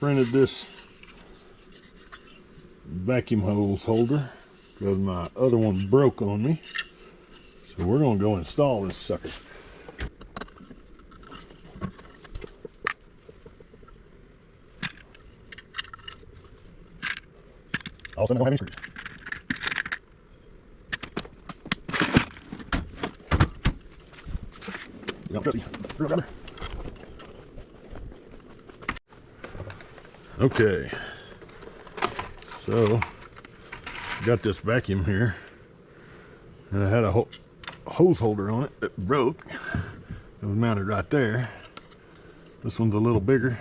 printed this vacuum hose holder because my other one broke on me. So we're going to go install this sucker. Also, I don't have any screws. You don't trust me. Screwdriver. Okay, so got this vacuum here, and I had a hose holder on it that broke. It was mounted right there. This one's a little bigger.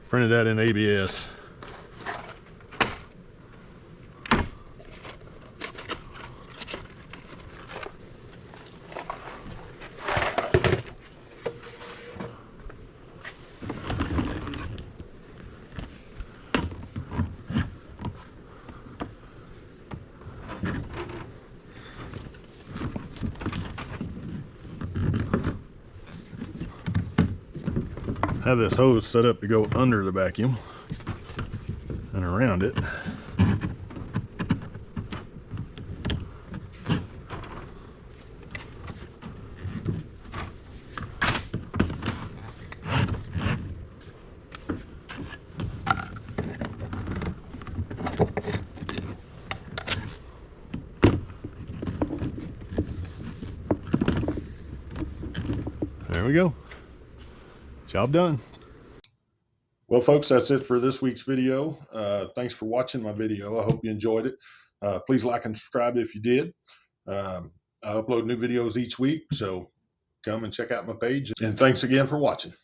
Printed that in ABS. Have this hose set up to go under the vacuum and around it. There we go. Job done. Well, folks, that's it for this week's video. Thanks for watching my video. I hope you enjoyed it. Please like and subscribe if you did. I upload new videos each week, so come and check out my page. And thanks again for watching.